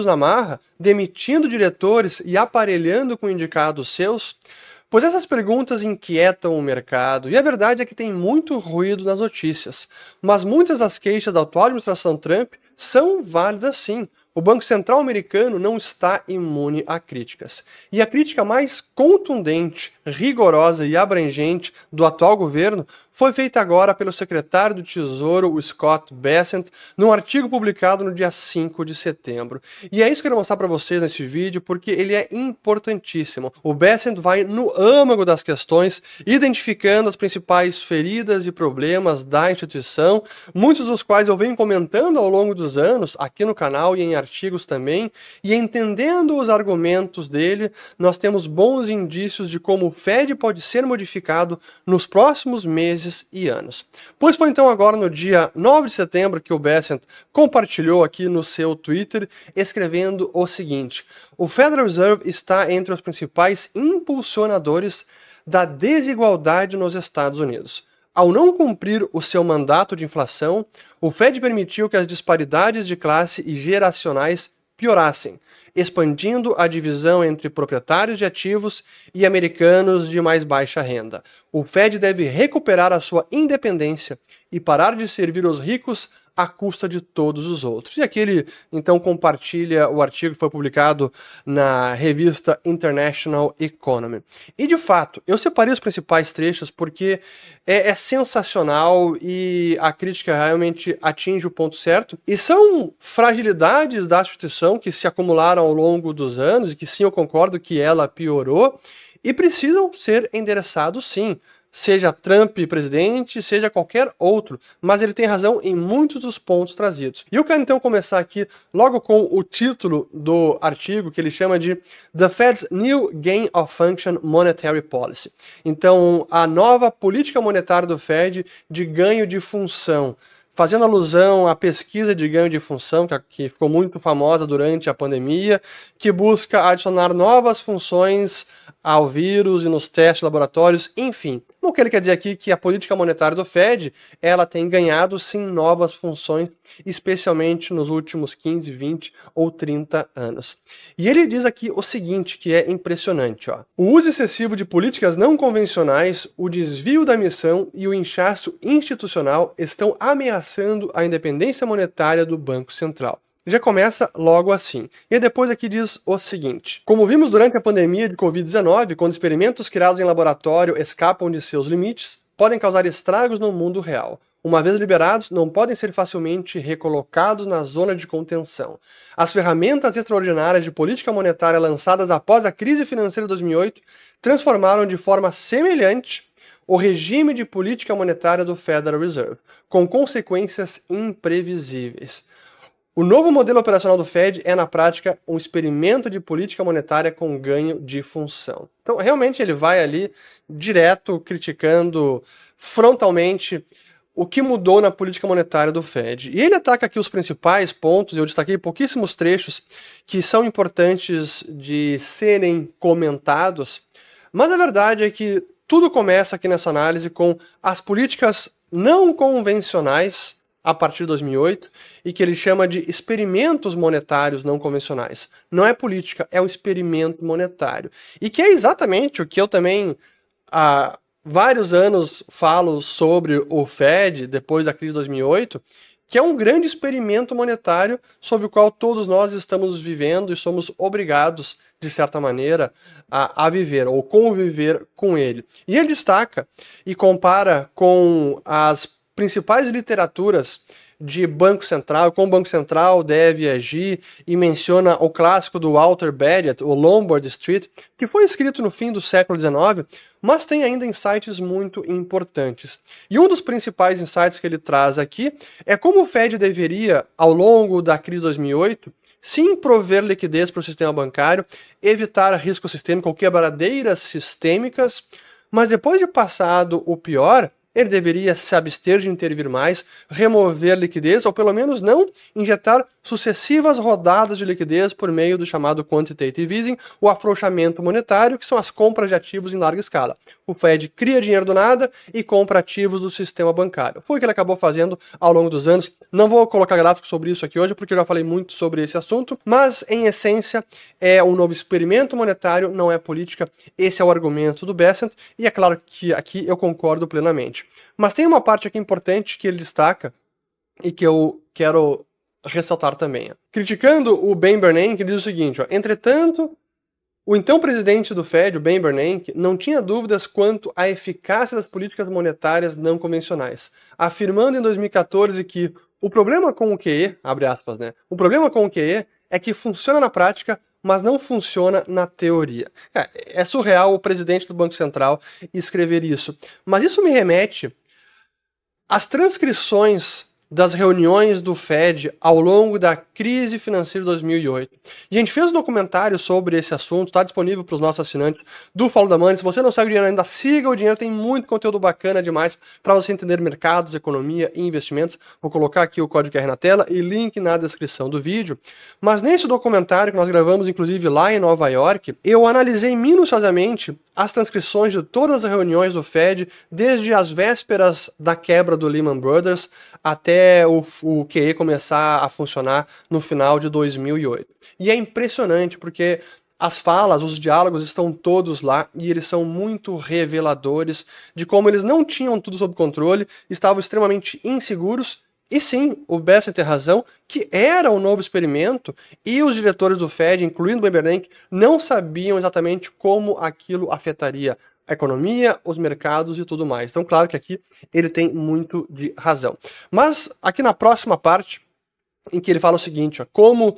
na marra, demitindo diretores e aparelhando com indicados seus? Pois essas perguntas inquietam o mercado, e a verdade é que tem muito ruído nas notícias. Mas muitas das queixas da atual administração Trump são válidas sim. O Banco Central americano não está imune a críticas. E a crítica mais contundente, rigorosa e abrangente do atual governo foi feita agora pelo secretário do Tesouro, o Scott Bessent, num artigo publicado no dia 5 de setembro. E é isso que eu quero mostrar para vocês nesse vídeo, porque ele é importantíssimo. O Bessent vai no âmago das questões, identificando as principais feridas e problemas da instituição, muitos dos quais eu venho comentando ao longo dos anos, aqui no canal e em artigos também, e entendendo os argumentos dele, nós temos bons indícios de como o Fed pode ser modificado nos próximos meses e anos. Pois foi então agora no dia 9 de setembro que o Bessent compartilhou aqui no seu Twitter, escrevendo o seguinte: o Federal Reserve está entre os principais impulsionadores da desigualdade nos Estados Unidos. Ao não cumprir o seu mandato de inflação, o Fed permitiu que as disparidades de classe e geracionais piorassem, expandindo a divisão entre proprietários de ativos e americanos de mais baixa renda. O Fed deve recuperar a sua independência e parar de servir os ricos à custa de todos os outros. E aqui ele, então, compartilha o artigo que foi publicado na revista International Economy. E, de fato, eu separei os principais trechos porque é sensacional e a crítica realmente atinge o ponto certo. E são fragilidades da instituição que se acumularam ao longo dos anos e que, sim, eu concordo que ela piorou e precisam ser endereçados, sim. Seja Trump presidente, seja qualquer outro, mas ele tem razão em muitos dos pontos trazidos. E eu quero então começar aqui logo com o título do artigo, que ele chama de The Fed's New Gain of Function Monetary Policy. Então, a nova política monetária do Fed de ganho de função, fazendo alusão à pesquisa de ganho de função, que ficou muito famosa durante a pandemia, que busca adicionar novas funções ao vírus e nos testes laboratórios, enfim. O que ele quer dizer aqui é que a política monetária do Fed, ela tem ganhado sim novas funções, especialmente nos últimos 15, 20 ou 30 anos. E ele diz aqui o seguinte, que é impressionante, ó. O uso excessivo de políticas não convencionais, o desvio da missão e o inchaço institucional estão ameaçando a independência monetária do Banco Central. Já começa logo assim. E depois aqui diz o seguinte: como vimos durante a pandemia de Covid-19, quando experimentos criados em laboratório escapam de seus limites, podem causar estragos no mundo real. Uma vez liberados, não podem ser facilmente recolocados na zona de contenção. As ferramentas extraordinárias de política monetária lançadas após a crise financeira de 2008 transformaram de forma semelhante o regime de política monetária do Federal Reserve, com consequências imprevisíveis. O novo modelo operacional do Fed é, na prática, um experimento de política monetária com ganho de função. Então, realmente, ele vai ali direto criticando frontalmente o que mudou na política monetária do Fed. E ele ataca aqui os principais pontos, eu destaquei pouquíssimos trechos que são importantes de serem comentados, mas a verdade é que tudo começa aqui nessa análise com as políticas não convencionais a partir de 2008, e que ele chama de experimentos monetários não convencionais. Não é política, é um experimento monetário. E que é exatamente o que eu também há vários anos falo sobre o Fed, depois da crise de 2008, que é um grande experimento monetário sobre o qual todos nós estamos vivendo e somos obrigados, de certa maneira, a viver ou conviver com ele. E ele destaca e compara com as principais literaturas de Banco Central, como o Banco Central deve agir, e menciona o clássico do Walter Bagehot, o Lombard Street, que foi escrito no fim do século XIX, mas tem ainda insights muito importantes. E um dos principais insights que ele traz aqui é como o Fed deveria, ao longo da crise de 2008, sim prover liquidez para o sistema bancário, evitar risco sistêmico ou quebradeiras sistêmicas, mas depois de passado o pior, ele deveria se abster de intervir mais, remover liquidez, ou pelo menos não injetar sucessivas rodadas de liquidez por meio do chamado quantitative easing, o afrouxamento monetário, que são as compras de ativos em larga escala. O Fed cria dinheiro do nada e compra ativos do sistema bancário. Foi o que ele acabou fazendo ao longo dos anos. Não vou colocar gráficos sobre isso aqui hoje, porque eu já falei muito sobre esse assunto, mas, em essência, é um novo experimento monetário, não é política. Esse é o argumento do Bessent, e é claro que aqui eu concordo plenamente. Mas tem uma parte aqui importante que ele destaca, e que eu quero ressaltar também. Criticando o Ben Bernanke, ele diz o seguinte, entretanto, o então presidente do Fed, o Ben Bernanke, não tinha dúvidas quanto à eficácia das políticas monetárias não convencionais, afirmando em 2014 que o problema com o QE, abre aspas, né? O problema com o QE é que funciona na prática, mas não funciona na teoria. É surreal o presidente do Banco Central escrever isso. Mas isso me remete às transcrições das reuniões do Fed ao longo da crise financeira de 2008. E a gente fez um documentário sobre esse assunto, está disponível para os nossos assinantes do Follow the Money. Se você não segue o Dinheiro ainda, siga o Dinheiro, tem muito conteúdo bacana demais para você entender mercados, economia e investimentos. Vou colocar aqui o código QR na tela e link na descrição do vídeo. Mas nesse documentário que nós gravamos, inclusive lá em Nova York, eu analisei minuciosamente as transcrições de todas as reuniões do Fed, desde as vésperas da quebra do Lehman Brothers até o QE começar a funcionar no final de 2008. E é impressionante porque as falas, os diálogos estão todos lá e eles são muito reveladores de como eles não tinham tudo sob controle, estavam extremamente inseguros. E sim, o Bessent tem razão, que era um novo experimento e os diretores do Fed, incluindo o Ben Bernanke, não sabiam exatamente como aquilo afetaria a economia, os mercados e tudo mais. Então, claro que aqui ele tem muito de razão. Mas aqui na próxima parte, em que ele fala o seguinte, como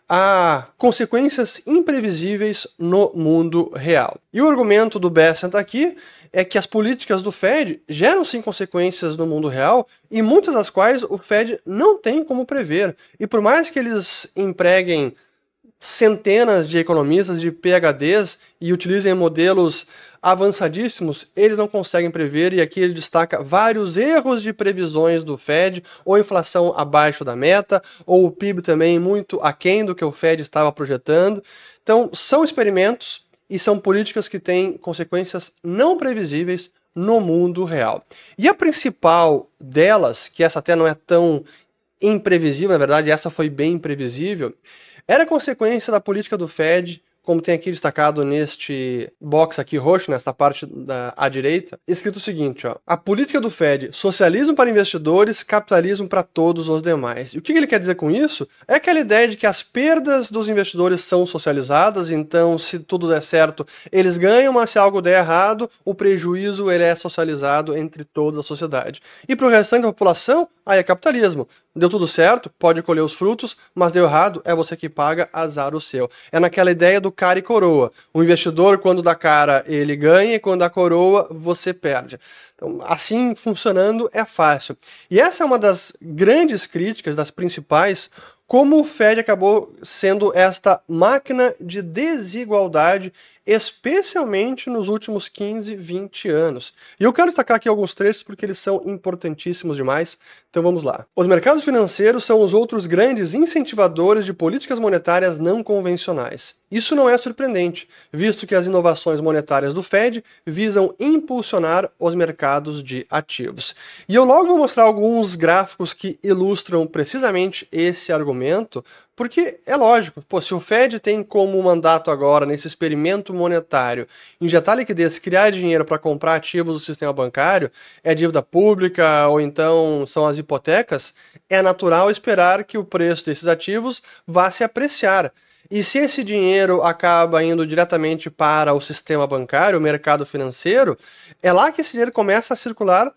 há consequências imprevisíveis no mundo real. E o argumento do Bessent aqui é que as políticas do Fed geram sim consequências no mundo real e muitas das quais o Fed não tem como prever. E por mais que eles empreguem centenas de economistas, de PhDs e utilizem modelos avançadíssimos, eles não conseguem prever, e aqui ele destaca vários erros de previsões do Fed, ou inflação abaixo da meta, ou o PIB também muito aquém do que o Fed estava projetando. Então, são experimentos e são políticas que têm consequências não previsíveis no mundo real. E a principal delas, que essa até não é tão imprevisível, na verdade essa foi bem imprevisível, era consequência da política do Fed, como tem aqui destacado neste box aqui roxo, nesta parte à direita, escrito o seguinte, a política do Fed, socialismo para investidores, capitalismo para todos os demais. E o que ele quer dizer com isso? É aquela ideia de que as perdas dos investidores são socializadas, então se tudo der certo, eles ganham, mas se algo der errado, o prejuízo ele é socializado entre toda a sociedade. E para o restante da população, aí é capitalismo. Deu tudo certo, pode colher os frutos, mas deu errado, é você que paga, azar o seu. É naquela ideia do cara e coroa. O investidor, quando dá cara, ele ganha, e quando dá coroa, você perde. Então, assim funcionando é fácil. E essa é uma das grandes críticas, das principais, como o Fed acabou sendo esta máquina de desigualdade, especialmente nos últimos 15, 20 anos. E eu quero destacar aqui alguns trechos porque eles são importantíssimos demais. Então vamos lá. Os mercados financeiros são os outros grandes incentivadores de políticas monetárias não convencionais. Isso não é surpreendente, visto que as inovações monetárias do Fed visam impulsionar os mercados de ativos. E eu logo vou mostrar alguns gráficos que ilustram precisamente esse argumento, porque é lógico, se o Fed tem como mandato agora, nesse experimento monetário, injetar liquidez, criar dinheiro para comprar ativos do sistema bancário, é dívida pública ou então são as hipotecas, é natural esperar que o preço desses ativos vá se apreciar. E se esse dinheiro acaba indo diretamente para o sistema bancário, o mercado financeiro, é lá que esse dinheiro começa a circular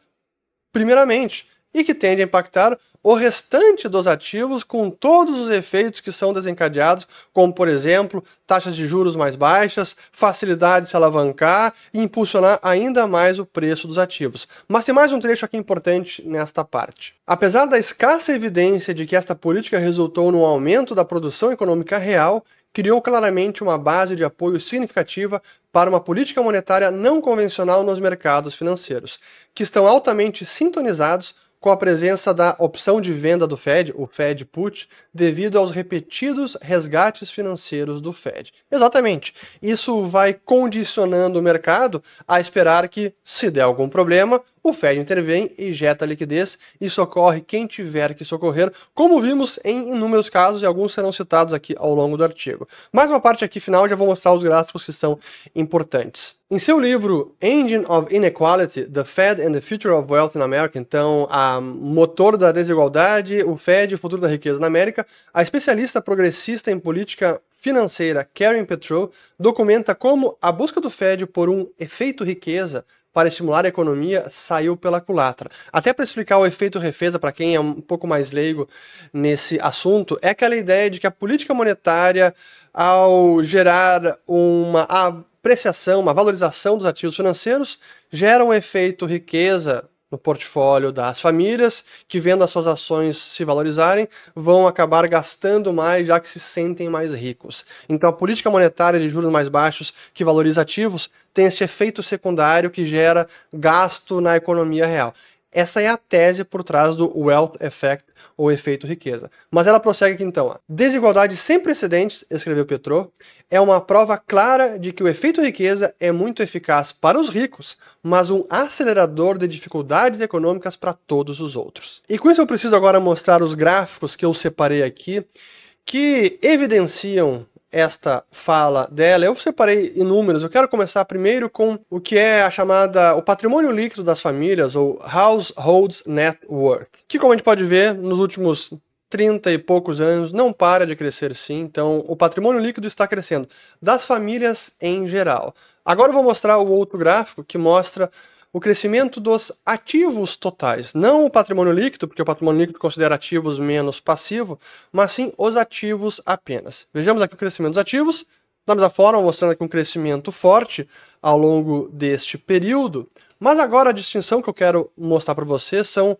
primeiramente, e que tende a impactar o restante dos ativos com todos os efeitos que são desencadeados, como, por exemplo, taxas de juros mais baixas, facilidade de se alavancar e impulsionar ainda mais o preço dos ativos. Mas tem mais um trecho aqui importante nesta parte. Apesar da escassa evidência de que esta política resultou no aumento da produção econômica real, criou claramente uma base de apoio significativa para uma política monetária não convencional nos mercados financeiros, que estão altamente sintonizados com a presença da opção de venda do Fed, o Fed Put, devido aos repetidos resgates financeiros do Fed. Exatamente. Isso vai condicionando o mercado a esperar que, se der algum problema, o Fed intervém, injeta liquidez e socorre quem tiver que socorrer, como vimos em inúmeros casos e alguns serão citados aqui ao longo do artigo. Mais uma parte aqui final, já vou mostrar os gráficos que são importantes. Em seu livro Engine of Inequality, The Fed and the Future of Wealth in America, então, a motor da desigualdade, o Fed e o futuro da riqueza na América, a especialista progressista em política financeira Karen Petrow documenta como a busca do Fed por um efeito riqueza para estimular a economia saiu pela culatra. Até para explicar o efeito refeza, para quem é um pouco mais leigo nesse assunto, é aquela ideia de que a política monetária, ao gerar uma apreciação, uma valorização dos ativos financeiros, gera um efeito riqueza no portfólio das famílias, que vendo as suas ações se valorizarem, vão acabar gastando mais, já que se sentem mais ricos. Então a política monetária de juros mais baixos, que valoriza ativos, tem este efeito secundário que gera gasto na economia real. Essa é a tese por trás do Wealth Effect, ou efeito riqueza. Mas ela prossegue aqui então. Desigualdade sem precedentes, escreveu Petrow, é uma prova clara de que o efeito riqueza é muito eficaz para os ricos, mas um acelerador de dificuldades econômicas para todos os outros. E com isso eu preciso agora mostrar os gráficos que eu separei aqui, que evidenciam esta fala dela. Eu separei em números. Eu quero começar primeiro com o que é a chamada o patrimônio líquido das famílias, ou Households Net Worth, que, como a gente pode ver, nos últimos 30 e poucos anos não para de crescer sim. Então o patrimônio líquido está crescendo das famílias em geral. Agora eu vou mostrar o outro gráfico que mostra o crescimento dos ativos totais. Não o patrimônio líquido, porque o patrimônio líquido considera ativos menos passivo, mas sim os ativos apenas. Vejamos aqui o crescimento dos ativos, da mesma forma, mostrando aqui um crescimento forte ao longo deste período. Mas agora a distinção que eu quero mostrar para vocês são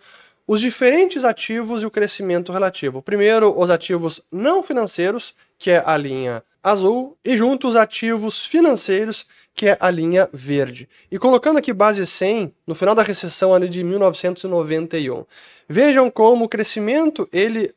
os diferentes ativos e o crescimento relativo. Primeiro, os ativos não financeiros, que é a linha azul, e junto os ativos financeiros, que é a linha verde. E colocando aqui base 100, no final da recessão ali de 1991. Vejam como o crescimento ele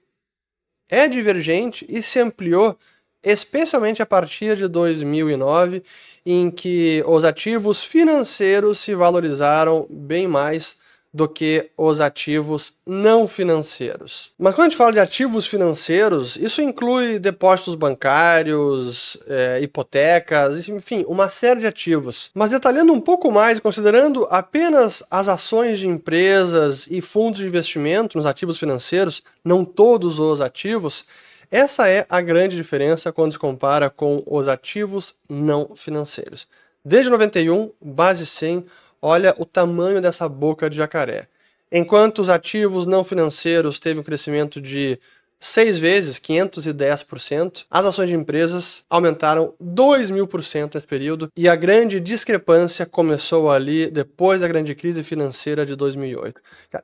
é divergente e se ampliou, especialmente a partir de 2009, em que os ativos financeiros se valorizaram bem mais do que os ativos não financeiros. Mas quando a gente fala de ativos financeiros, isso inclui depósitos bancários, hipotecas, enfim, uma série de ativos. Mas detalhando um pouco mais, considerando apenas as ações de empresas e fundos de investimento nos ativos financeiros, não todos os ativos, essa é a grande diferença quando se compara com os ativos não financeiros. Desde 91, base 100, olha o tamanho dessa boca de jacaré. Enquanto os ativos não financeiros teve um crescimento de 6 vezes, 510%, as ações de empresas aumentaram 2.000% nesse período, e a grande discrepância começou ali depois da grande crise financeira de 2008.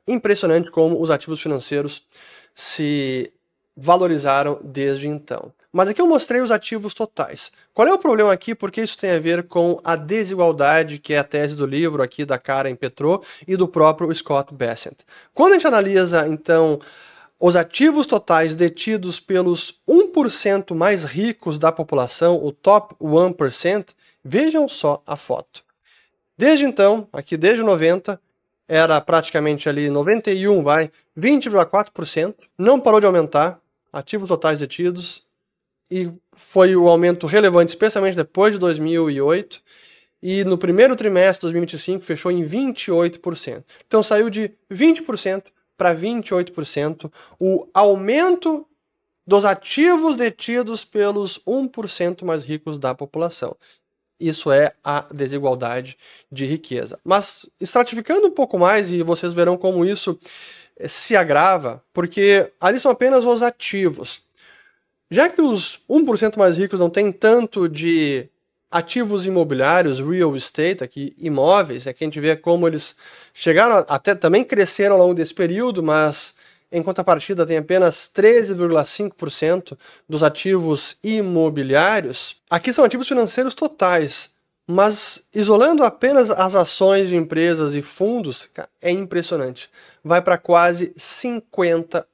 Impressionante como os ativos financeiros se valorizaram desde então. Mas aqui eu mostrei os ativos totais. Qual é o problema aqui? Porque isso tem a ver com a desigualdade, que é a tese do livro aqui da Karen Petrow e do próprio Scott Bessent. Quando a gente analisa, então, os ativos totais detidos pelos 1% mais ricos da população, o top 1%, vejam só a foto. Desde então, aqui desde 90, era praticamente ali 91, 20,4%, não parou de aumentar, ativos totais detidos, e foi o aumento relevante, especialmente depois de 2008, e no primeiro trimestre de 2025 fechou em 28%. Então saiu de 20% para 28% o aumento dos ativos detidos pelos 1% mais ricos da população. Isso é a desigualdade de riqueza. Mas estratificando um pouco mais, e vocês verão como isso se agrava, porque ali são apenas os ativos. Já que os 1% mais ricos não têm tanto de ativos imobiliários, real estate, aqui, imóveis, que a gente vê como eles chegaram até também cresceram ao longo desse período, mas em contrapartida tem apenas 13,5% dos ativos imobiliários. Aqui são ativos financeiros totais. Mas isolando apenas as ações de empresas e fundos, cara, é impressionante. Vai para quase 50%,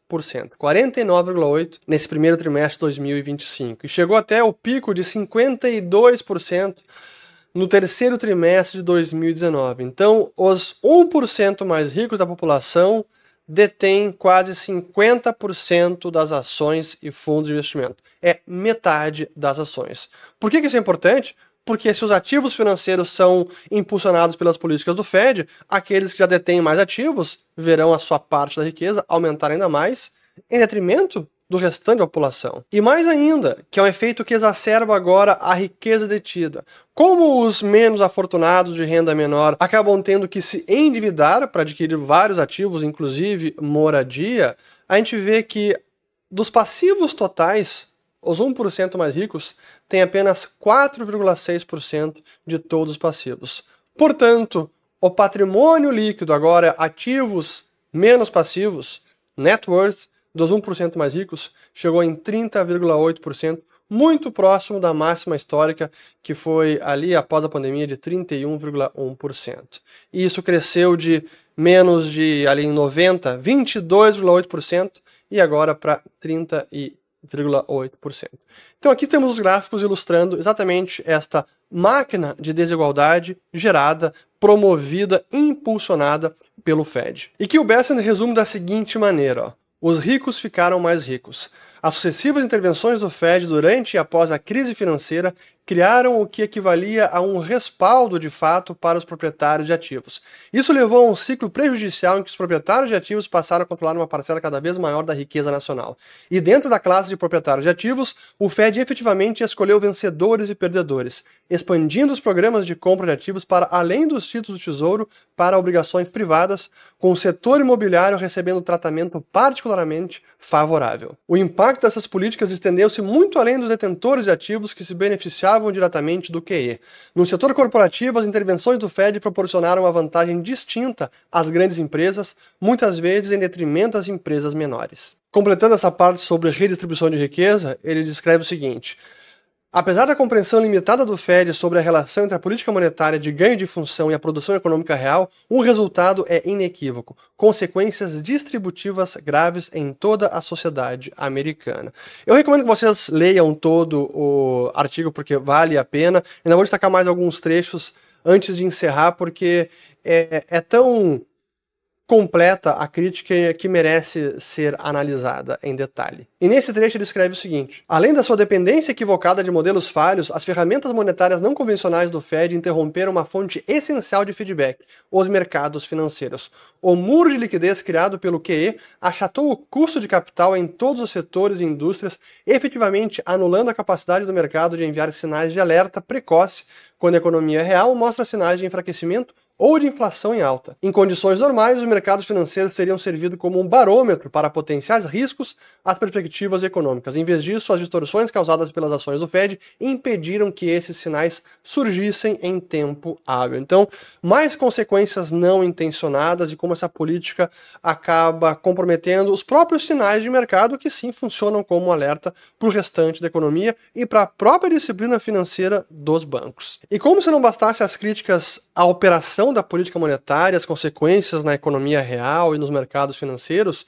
49,8% nesse primeiro trimestre de 2025. E chegou até o pico de 52% no terceiro trimestre de 2019. Então, os 1% mais ricos da população detêm quase 50% das ações e fundos de investimento. É metade das ações. Por que isso é importante? Porque se os ativos financeiros são impulsionados pelas políticas do Fed, aqueles que já detêm mais ativos verão a sua parte da riqueza aumentar ainda mais, em detrimento do restante da população. E mais ainda, que é um efeito que exacerba agora a riqueza detida. Como os menos afortunados de renda menor acabam tendo que se endividar para adquirir vários ativos, inclusive moradia, a gente vê que dos passivos totais, os 1% mais ricos têm apenas 4,6% de todos os passivos. Portanto, o patrimônio líquido, agora ativos menos passivos, net worth, dos 1% mais ricos, chegou em 30,8%, muito próximo da máxima histórica, que foi ali após a pandemia de 31,1%. E isso cresceu de menos de ali em 90, 22,8%, e agora para 30,8%. Então aqui temos os gráficos ilustrando exatamente esta máquina de desigualdade gerada, promovida, impulsionada pelo Fed. E que o Bessent resume da seguinte maneira, ó. Os ricos ficaram mais ricos. As sucessivas intervenções do Fed durante e após a crise financeira criaram o que equivalia a um respaldo de fato para os proprietários de ativos. Isso levou a um ciclo prejudicial em que os proprietários de ativos passaram a controlar uma parcela cada vez maior da riqueza nacional. E dentro da classe de proprietários de ativos, o Fed efetivamente escolheu vencedores e perdedores, expandindo os programas de compra de ativos para além dos títulos do Tesouro para obrigações privadas, com o setor imobiliário recebendo tratamento particularmente favorável. O impacto dessas políticas estendeu-se muito além dos detentores de ativos que se beneficiavam diretamente do QE. No setor corporativo, as intervenções do Fed proporcionaram uma vantagem distinta às grandes empresas, muitas vezes em detrimento das empresas menores. Completando essa parte sobre redistribuição de riqueza, ele descreve o seguinte: apesar da compreensão limitada do Fed sobre a relação entre a política monetária de ganho de função e a produção econômica real, o resultado é inequívoco: consequências distributivas graves em toda a sociedade americana. Eu recomendo que vocês leiam todo o artigo porque vale a pena. Ainda vou destacar mais alguns trechos antes de encerrar, porque é tão completa a crítica que merece ser analisada em detalhe. E nesse trecho ele escreve o seguinte: além da sua dependência equivocada de modelos falhos, as ferramentas monetárias não convencionais do Fed interromperam uma fonte essencial de feedback, os mercados financeiros. O muro de liquidez criado pelo QE achatou o custo de capital em todos os setores e indústrias, efetivamente anulando a capacidade do mercado de enviar sinais de alerta precoce quando a economia real mostra sinais de enfraquecimento ou de inflação em alta. Em condições normais, os mercados financeiros teriam servido como um barômetro para potenciais riscos às perspectivas econômicas. Em vez disso, as distorções causadas pelas ações do Fed impediram que esses sinais surgissem em tempo hábil. Então, mais consequências não intencionadas e como essa política acaba comprometendo os próprios sinais de mercado que sim funcionam como um alerta para o restante da economia e para a própria disciplina financeira dos bancos. E como se não bastasse as críticas à operação da política monetária, as consequências na economia real e nos mercados financeiros,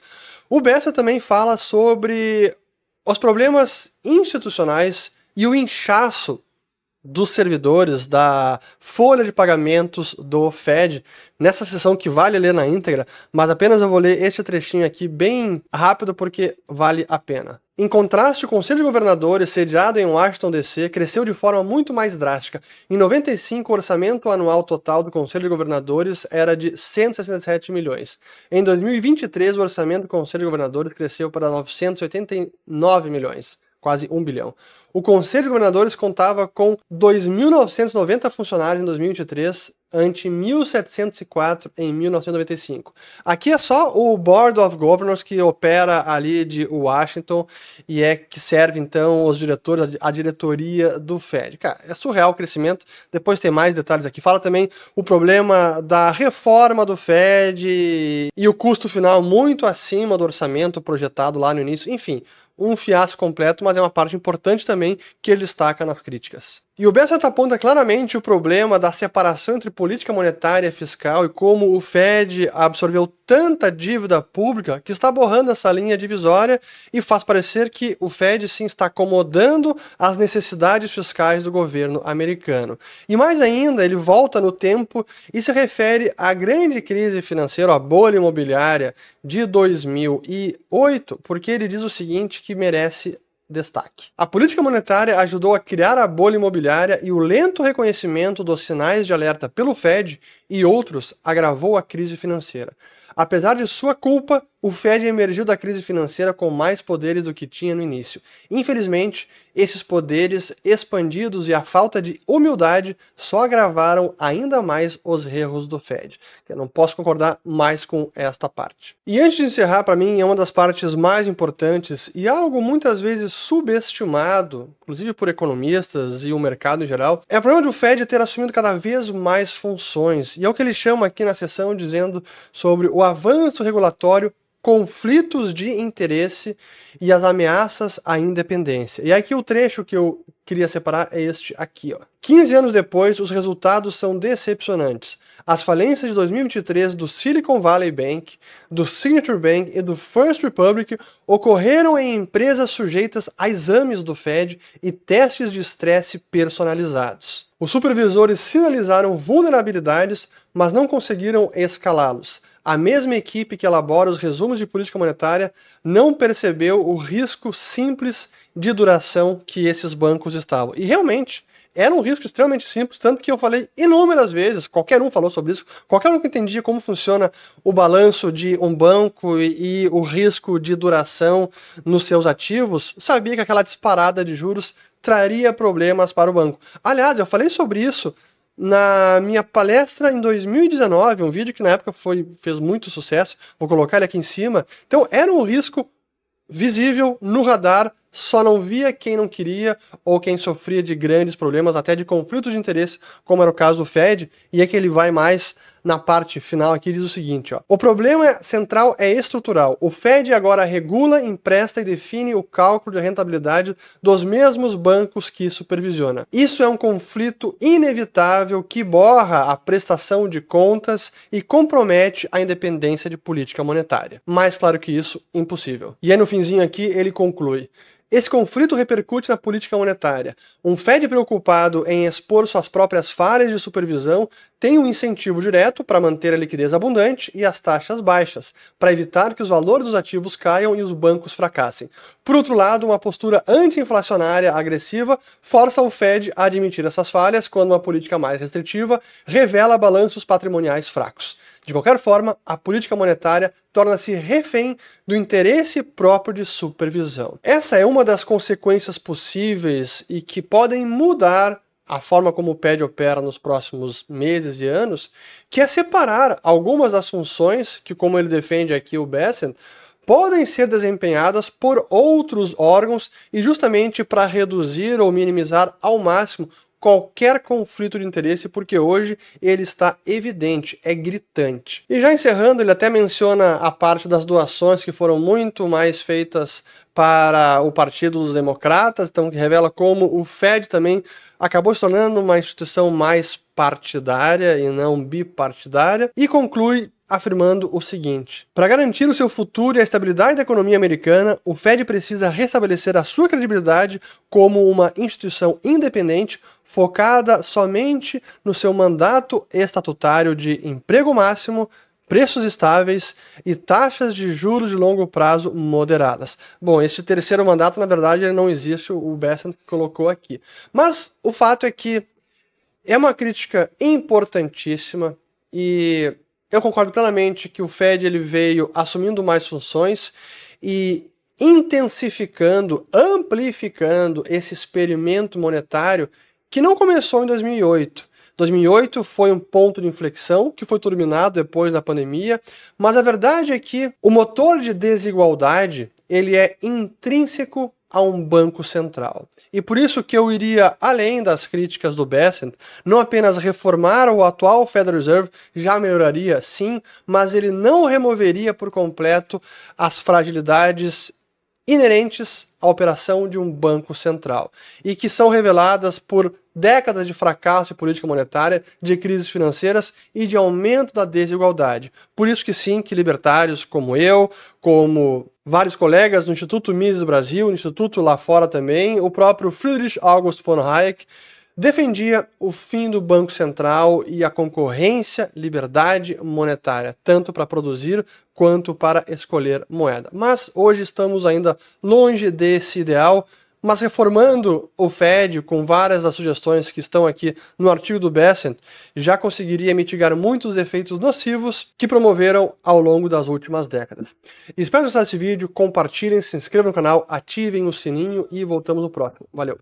o Bessa também fala sobre os problemas institucionais e o inchaço dos servidores da folha de pagamentos do Fed, nessa sessão que vale ler na íntegra, mas apenas eu vou ler este trechinho aqui bem rápido porque vale a pena. Em contraste, o Conselho de Governadores, sediado em Washington, D.C., cresceu de forma muito mais drástica. Em 95, o orçamento anual total do Conselho de Governadores era de 167 milhões. Em 2023, o orçamento do Conselho de Governadores cresceu para 989 milhões, quase 1 bilhão. O Conselho de Governadores contava com 2.990 funcionários em 2023, ante 1.704 em 1995. Aqui é só o Board of Governors que opera ali de Washington e que serve então os diretores, a diretoria do Fed. Cara, é surreal o crescimento. Depois tem mais detalhes aqui. Fala também o problema da reforma do Fed e o custo final muito acima do orçamento projetado lá no início. Enfim, um fiasco completo, mas é uma parte importante também que ele destaca nas críticas. E o Bessent aponta claramente o problema da separação entre política monetária e fiscal e como o Fed absorveu tanta dívida pública que está borrando essa linha divisória e faz parecer que o Fed sim está acomodando as necessidades fiscais do governo americano. E mais ainda, ele volta no tempo e se refere à grande crise financeira, à bolha imobiliária de 2008, porque ele diz o seguinte que merece destaque. A política monetária ajudou a criar a bolha imobiliária e o lento reconhecimento dos sinais de alerta pelo Fed e outros agravou a crise financeira. Apesar de sua culpa, o Fed emergiu da crise financeira com mais poderes do que tinha no início. Infelizmente, esses poderes expandidos e a falta de humildade só agravaram ainda mais os erros do Fed. Eu não posso concordar mais com esta parte. E antes de encerrar, para mim, é uma das partes mais importantes e algo muitas vezes subestimado, inclusive por economistas e o mercado em geral, é o problema do Fed ter assumido cada vez mais funções. E é o que ele chama aqui na sessão dizendo sobre o avanço regulatório, conflitos de interesse e as ameaças à independência. E aqui o trecho que eu queria separar é este aqui, ó. 15 anos depois, os resultados são decepcionantes. As falências de 2023 do Silicon Valley Bank, do Signature Bank e do First Republic ocorreram em empresas sujeitas a exames do Fed e testes de estresse personalizados. Os supervisores sinalizaram vulnerabilidades, mas não conseguiram escalá-los. A mesma equipe que elabora os resumos de política monetária não percebeu o risco simples de duração que esses bancos estavam. E realmente, era um risco extremamente simples, tanto que eu falei inúmeras vezes, qualquer um falou sobre isso, qualquer um que entendia como funciona o balanço de um banco e o risco de duração nos seus ativos, sabia que aquela disparada de juros traria problemas para o banco. Aliás, eu falei sobre isso na minha palestra em 2019, um vídeo que na época fez muito sucesso, vou colocar ele aqui em cima. Então era um risco visível no radar, só não via quem não queria ou quem sofria de grandes problemas, até de conflitos de interesse, como era o caso do Fed, e é que ele vai mais na parte final aqui, diz o seguinte, ó. O problema central é estrutural. O Fed agora regula, empresta e define o cálculo de rentabilidade dos mesmos bancos que supervisiona. Isso é um conflito inevitável que borra a prestação de contas e compromete a independência de política monetária. Mais claro que isso, impossível. E aí no finzinho aqui ele conclui: esse conflito repercute na política monetária. Um Fed preocupado em expor suas próprias falhas de supervisão tem um incentivo direto para manter a liquidez abundante e as taxas baixas, para evitar que os valores dos ativos caiam e os bancos fracassem. Por outro lado, uma postura anti-inflacionária agressiva força o Fed a admitir essas falhas quando uma política mais restritiva revela balanços patrimoniais fracos. De qualquer forma, a política monetária torna-se refém do interesse próprio de supervisão. Essa é uma das consequências possíveis e que podem mudar a forma como o Fed opera nos próximos meses e anos, que é separar algumas das funções que, como ele defende aqui o Bessent, podem ser desempenhadas por outros órgãos e justamente para reduzir ou minimizar ao máximo qualquer conflito de interesse, porque hoje ele está evidente, é gritante. E já encerrando, ele até menciona a parte das doações que foram muito mais feitas para o Partido dos Democratas, então que revela como o Fed também acabou se tornando uma instituição mais partidária e não bipartidária, e conclui afirmando o seguinte: para garantir o seu futuro e a estabilidade da economia americana, o Fed precisa restabelecer a sua credibilidade como uma instituição independente, focada somente no seu mandato estatutário de emprego máximo, preços estáveis e taxas de juros de longo prazo moderadas. Bom, esse terceiro mandato, na verdade, ele não existe, o Bessent colocou aqui. Mas o fato é que é uma crítica importantíssima e eu concordo plenamente que o Fed ele veio assumindo mais funções e intensificando, amplificando esse experimento monetário que não começou em 2008. 2008 foi um ponto de inflexão que foi turbinado depois da pandemia, mas a verdade é que o motor de desigualdade ele é intrínseco a um banco central. E por isso que eu iria além das críticas do Bessent, não apenas reformar o atual Federal Reserve, já melhoraria sim, mas ele não removeria por completo as fragilidades inerentes à operação de um banco central e que são reveladas por décadas de fracasso de política monetária, de crises financeiras e de aumento da desigualdade. Por isso que sim, que libertários como eu, como vários colegas no Instituto Mises Brasil, no Instituto lá fora também, o próprio Friedrich August von Hayek, defendia o fim do Banco Central e a concorrência, liberdade monetária, tanto para produzir quanto para escolher moeda. Mas hoje estamos ainda longe desse ideal, mas reformando o Fed com várias das sugestões que estão aqui no artigo do Bessent, já conseguiria mitigar muitos dos efeitos nocivos que promoveram ao longo das últimas décadas. Espero gostar desse vídeo, compartilhem, se inscrevam no canal, ativem o sininho e voltamos no próximo. Valeu!